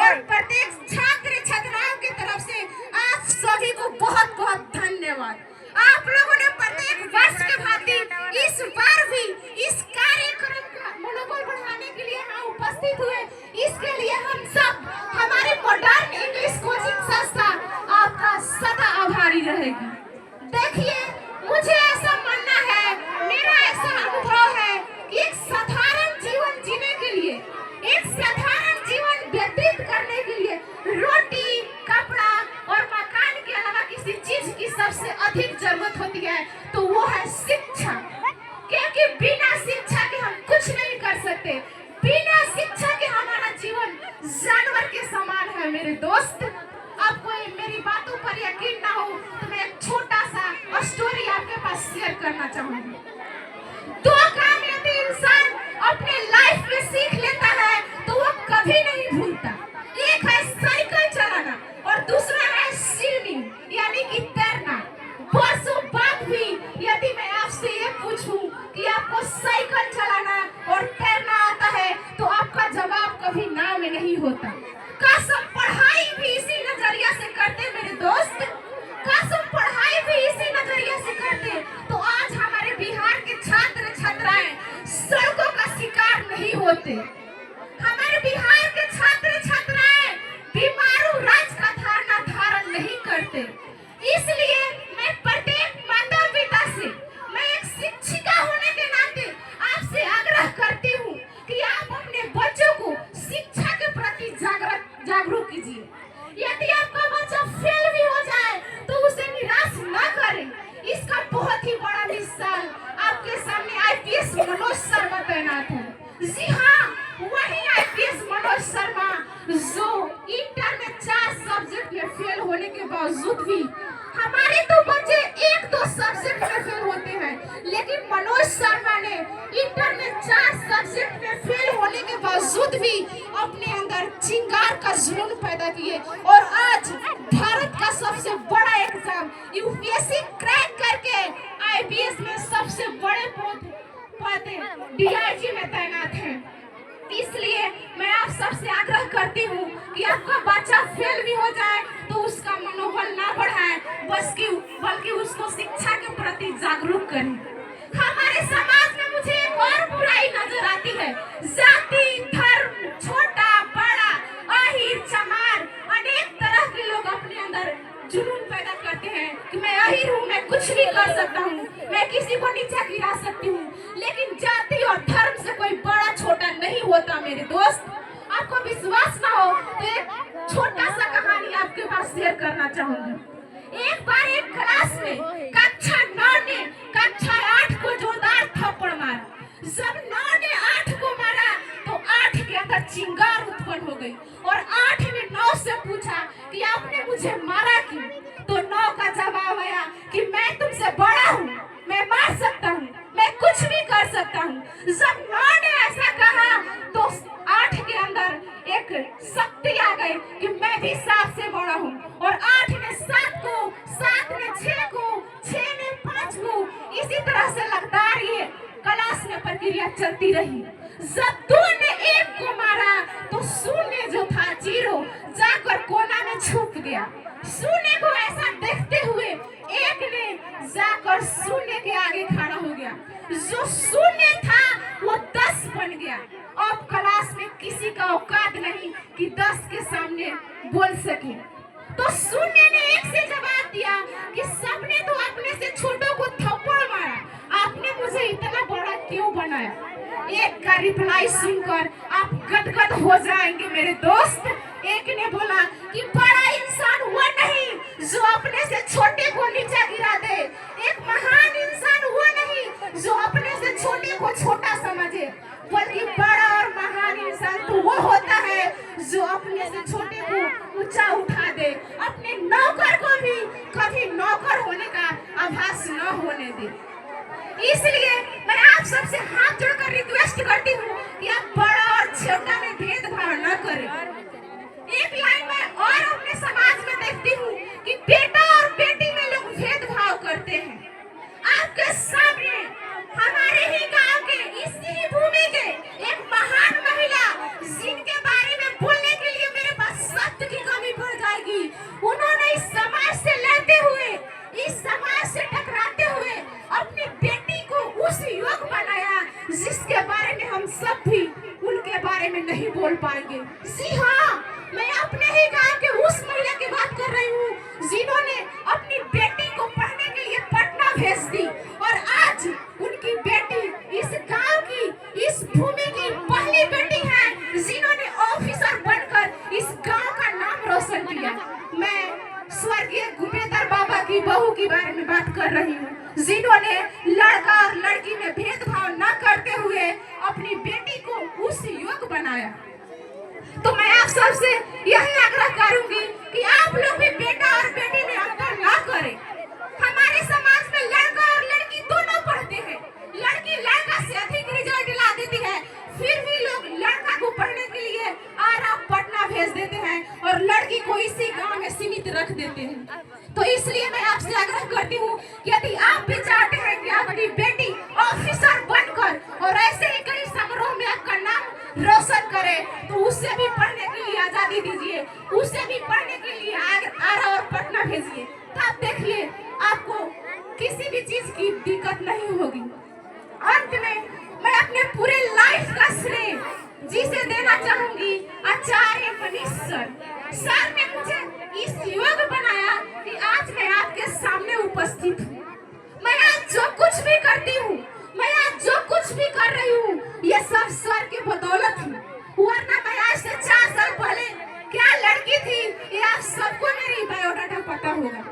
और प्रत्येक छात्र छात्राओं की तरफ से आप सभी को बहुत बहुत धन्यवाद। आप लोगों ने प्रत्येक वर्ष के भांति इस बार भी इस कार्यक्रम का मनोबल बढ़ाने के लिए यहाँ उपस्थित हुए, इसके लिए हम सब हमारी मॉडर्न इंग्लिश कोचिंग संस्था आपका सदा आभारी रहेगी। देखिए, मुझे ऐसा मानना है, मेरा ऐसा अनुभव है कि एक साधारण जीवन जीने के लिए, एक साधारण जीवन व्यतीत करने के लिए रोटी, कपड़ा और मकान के अलावा किसी चीज की सबसे अधिक जरूरत होती है, तो वो है शिक्षा। क्योंकि बिना शिक्षा के हम कुछ नहीं कर सकते। बिना शिक्षा के हमारा जीवन जानवर के समान है। मेरे दोस्त, आपको मेरी बातों पर यकीन ना हो तो मैं एक छोटा सा स्टोरी आपके पास शेयर करना चाहूंगी। दो काम यदि इंसान अपने लाइफ में सीख लेता है तो वो कभी नहीं भूलता। एक है साइकिल चलाना और दूसरा है स्विमिंग यानी कि तैरना। वर्षों बाद भी यदि मैं आपसे ये पूछूं कि आपको साइकिल चलाना और तैरना आता है तो आपका जवाब कभी ना में नहीं होता। काश हम पढ़ाई भी इसी नजरिया से करते मेरे दोस्त, काश हम पढ़ाई भी इसी नजरिया से करते तो आज हमारे बिहार के छात्र छात्राएं सड़कों का शिकार नहीं होते। हमारे बिहार के छात्र छात्राएं बीमारू राज का धारणा धारण नहीं करते। इसलिए मैं प्रत्येक माता पिता से, मैं एक शिक्षिका होने के नाते आपसे आग्रह करती हूँ कि आप अपने बच्चों को शिक्षा के प्रति जागरूक कीजिए। यदि आपका बच्चा फेल भी हो जाए तो उसे निराश न करें। इसका बहुत ही बड़ा मिसाल आपके सामने आईपीएस मनोज शर्मा तैनात है। जी हाँ, वही आईपीएस मनोज शर्मा जो इंटर में 4 सब्जेक्ट में फेल होने के बावजूद भी, हमारे तो बच्चे 1-2 सब्जेक्ट में फेल होते हैं, लेकिन मनोज शर्मा ने इंटर में 4 सब्जेक्ट में फेल होने के बावजूद भी अपने अंदर चिंगार का जुनून पैदा किए और आज भारत का सबसे बड़ा एग्जाम यूपीएससी क्रैक करके आईपीएस में सबसे बड़े पद डीआईजी में तैनात हैं। इसलिए मैं आप सबसे आग्रह करती हूँ कि आपका बच्चा फेल भी हो जाए तो उसका मनोबल ना बढ़ाए, बल्कि उसको शिक्षा के प्रति जागरूक करें। हमारे समाज में मुझे एक और बुराई नजर आती है। जाति, धर्म, छोटा बड़ा, अहीर चमार, अनेक तरह के लोग अपने अंदर जुनून पैदा करते हैं कि मैं अहीर हूँ, मैं कुछ भी कर सकता हूँ, मैं किसी को नीचा गिरा सकती हूँ। लेकिन जाति और धर्म से कोई बड़ा छोटा नहीं होता मेरे दोस्त। आपको विश्वास ना हो तो एक छोटा सा कहानी आपके पास शेयर करना चाहूंगी। एक बार एक क्लास में कक्षा 9 ने कक्षा 8 को जोरदार थप्पड़ मारा। जब 9 ने 8 को मारा तो 8 के अंदर चिंगार उत्पन्न हो गई और 8 ने 9 से पूछा कि आपने मुझे मारा क्यों? तो 9 का जवाब आया कि मैं तुमसे बड़ा हूँ, मैं मार सकता हूँ, मैं कुछ भी कर सकता हूँ। जब 9 ने ऐसा कहा तो 8 के अंदर एक शक्ति आ गई कि मैं भी 7 से बड़ा हूँ और 8 ने 7 को, 7 ने 6 को, 6 ने 5 को, इसी तरह से लगातार ये क्लास में प्रक्रिया चलती रही। जब 2 ने 1 को मारा तो शून्य जो था 0 जाकर कोना में छुप गया। शून्य को ऐसा देखते हुए 1 ने जाकर शून्य के आगे खड़ा हो गया। जो शून्य था वो 10 बन गया। अब क्लास में किसी का औकात नहीं कि 10 के सामने बोल सके। तो शून्य ने 1 से जवाब दिया कि सबने तो अपने से छोटों को थप्पड़ मारा, आपने मुझे इतना बड़ा क्यों बनाया? 1 का रिप्लाई सुनकर आप गदगद हो जाएंगे मेरे दोस्त। 1 ने बोला कि बड़ा इंसान वो नहीं जो अपने से छोटे को नीचा गिरा दे, एक महान इंसान वो नहीं जो अपने से छोटे को छोटा समझे, बल्कि बड़ा और महान इंसान तो वो होता है जो अपने से छोटे को ऊंचा उठा दे, अपने नौकर को भी कभी नौकर होने का आभास न होने दे। इसलिए मैं आप सबसे हाथ जोड़कर रिक्वेस्ट करती हूँ कि आप बड़ा और छोटा में भेदभाव न करें। एक लाइन में और अपने समाज में देखती हूँ कि बेटा और बेटी में लोग भेदभाव करते हैं। आपके सामने हमारे ही गांव के जिसके बारे में हम सब भी उनके बारे में नहीं बोल पाएंगे। जी हाँ, मैं अपने ही गांव के उस महिला की बात कर रही हूँ जिन्होंने अपनी बेटी को पढ़ने के लिए पटना भेज दी और आज उनकी बेटी इस गांव की, इस भूमि की पहली बेटी है जिन्होंने ऑफिसर बनकर इस गांव का नाम रोशन किया। मैं स्वर्गीय गुपेतर बाबा की बहू के बारे में बात कर रही हूँ जिन्होंने लड़का और लड़की में भेदभाव न करते हुए अपनी बेटी को उस योग्य बनाया। तो मैं आप सबसे यही आग्रह करूंगी कि आप लोग भी बेटा और बेटी में अंतर ना करें। हमारे समाज में लड़का और लड़की दोनों पढ़ते हैं। लड़की लड़का से अधिक रिजल्ट ला देती है, फिर भी लोग लड़का को पढ़ने के लिए आरा पटना भेज देते हैं और लड़की को इसी गांव में सीमित रख देते हैं। तो इसलिए मैं आपसे आग्रह करती हूँ कि यदि आप भी चाहते हैं कि आपकी बेटी ऑफिसर बनकर और ऐसे ही कई समारोह में आपका नाम रोशन करे, तो उससे भी पढ़ने के लिए आजादी दीजिए, उससे भी पढ़ने के लिए आरा और पटना भेजिए। तब देखिए आपको किसी भी चीज की दिक्कत नहीं होगी। अंत में मैं अपने पूरे लाइफ का श्रेय जिसे देना चाहूंगी आचार्य मनीष सर ने मुझे इस योग बनाया कि आज मैं आपके सामने उपस्थित हूँ। मैं आज जो कुछ भी करती हूँ, मैं आज जो कुछ भी कर रही हूँ, ये सब सर के बदौलत है। वरना मैं आज से 4 साल पहले क्या लड़की थी ये आप सबको मेरी बायोडाटा पता होगा।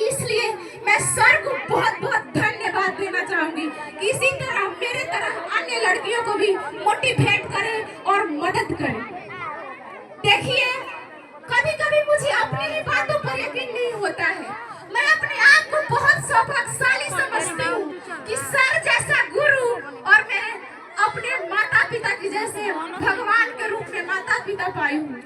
इसलिए मैं सर को बहुत बहुत धन्यवाद देना चाहूंगी कि इसी तरह मेरे तरह अन्य लड़कियों को भी मोटिवेट करें और मदद करें। देखिए कभी कभी मुझे अपनी ही बातों पर यकीन नहीं होता है। मैं अपने आप को बहुत सौभाग्यशाली समझती हूँ कि सर जैसा गुरु और मैं अपने माता पिता की जैसे भगवान के रूप में माता पिता पाई हूँ।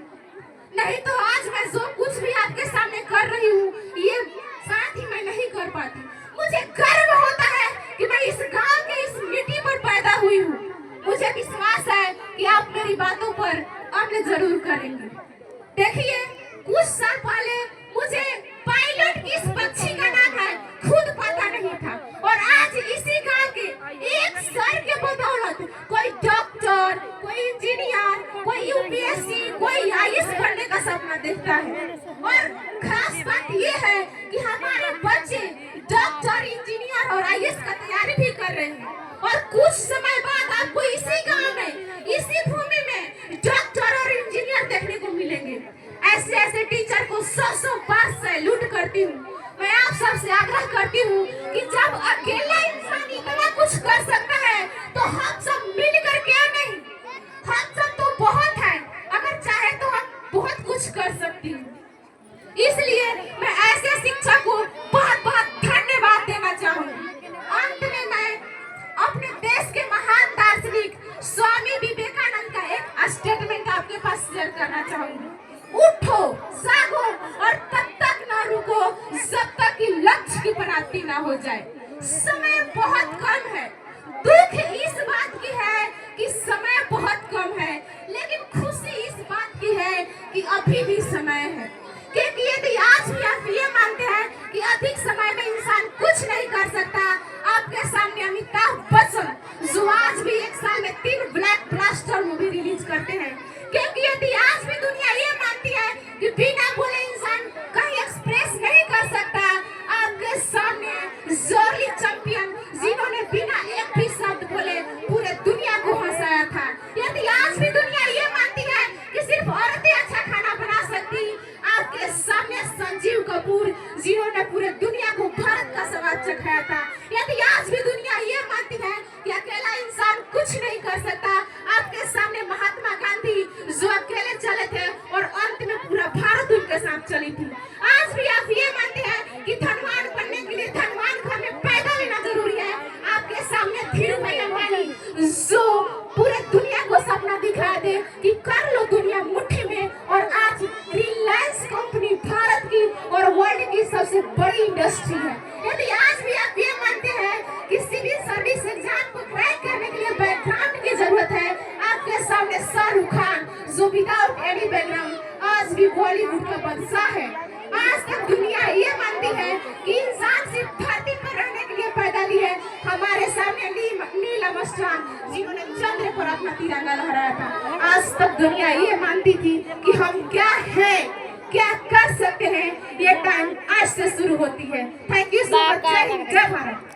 नहीं तो आज मैं जो कुछ भी आपके सामने कर रही हूँ ये साथ ही मैं नहीं कर पाती। मुझे गर्व होता है कि मैं इस गांव के इस मिट्टी पर पैदा हुई हूँ। मुझे विश्वास है कि आप मेरी बातों पर अमल जरूर करेंगे। देखिए कुछ साल पहले मुझे पायलट किस पक्षी का नाम है खुद पता नहीं था और आज इसी गांव के एक सर के बदौलत कोई डॉक्टर, कोई इंजीनियर, कोई यूपीएससी, कोई आईएएस बनने का सपना देखता है। और खास बात ये है कि हमारे बच्चे डॉक्टर, इंजीनियर और आईएएस का तैयारी भी कर रहे हैं और कुछ समय बाद आपको इसी गांव में, इसी भूमि में डॉक्टर और इंजीनियर देखने को मिलेंगे। ऐसे ऐसे टीचर को 100 बार सैल्यूट करती हूँ। मैं आप सबसे आग्रह करती हूँ कि जब अकेला इंसान इतना कुछ कर सकता है तो हम सब मिलकर क्यों नहीं? हम सब तो बहुत हैं, अगर चाहे तो हम बहुत कुछ कर सकती हूँ। इसलिए मैं ऐसे शिक्षक को बहुत बहुत धन्यवाद देना चाहूँगी। अंत में मैं अपने देश के महान दार्शनिक स्वामी विवेकानंद का एक स्टेटमेंट आपके पास शेयर करना चाहूँगी। उठो, जागो और तब तक न रुको जब तक कि लक्ष्य की प्राप्ति ना हो जाए। समय बहुत कम है। दुख इस बात की है कि समय बहुत कम है, लेकिन खुशी इस बात की है कि अभी भी समय है। क्योंकि यदि आज भी आप ये मानते हैं कि अधिक समय में इंसान कुछ नहीं कर सकता, आपके सामने अमिताभ बच्चन जो आज भी 1 साल में 3 ब्लॉकबस्टर मूवी रिलीज करते हैं। क्योंकि यदि आज भी दुनिया ये मानती है कि बिना बोले इंसान कहीं एक्सप्रेस नहीं कर सकता, आपके सामने जॉली चैंपियन जिन्होंने बिना एक भी शब्द बोले पूरे दुनिया को हंसाया था। यदि आज भी दुनिया ये मानती है कि सिर्फ औरतें अच्छा खाना बना सकती, आपके सामने संजीव कपूर जिन्होंने पूरे दुनिया को भारत का स्वाद चखाया था। यदि आज भी दुनिया ये मानती है कि अकेला इंसान कुछ नहीं कर सकता, आपके सामने महात्मा गांधी जो अकेले चले थे और अंत में पूरा भारत उनके साथ चली थी। आज भी आप ये मानते हैं कि धनवान बनने के लिए धनवान घर में पैदा लेना जरूरी है, आपके सामने धीरू भाई अंबानी जो पूरे दुनिया को सपना दिखा दे कि कर लो दुनिया मुट्ठी में, और आज रिलायंस कंपनी भारत की और वर्ल्ड की सबसे बड़ी इंडस्ट्री है। यदि आज भी आप ये मानते हैं कि सिविल सर्विस एग्जाम को क्रैक करने के लिए बैकग्राउंड की जरूरत है, आपके सामने शाहरुख खान जो विदाउट एनी बैकग्राउंड आज भी बॉलीवुड का बादशाह है। आज तक दुनिया ये मानती है कि इंसान सिर्फ धरती पर रहने के लिए पैदा ली है। हमारे सामने नील आर्मस्ट्रांग जिन्होंने चंद्र पर अपना तिरंगा लहराया था। आज तक दुनिया ये मानती थी कि हम क्या हैं, क्या कर सकते हैं। ये टाइम आज से शुरू होती है। Thank you so much. जय हिंद, जय भारत।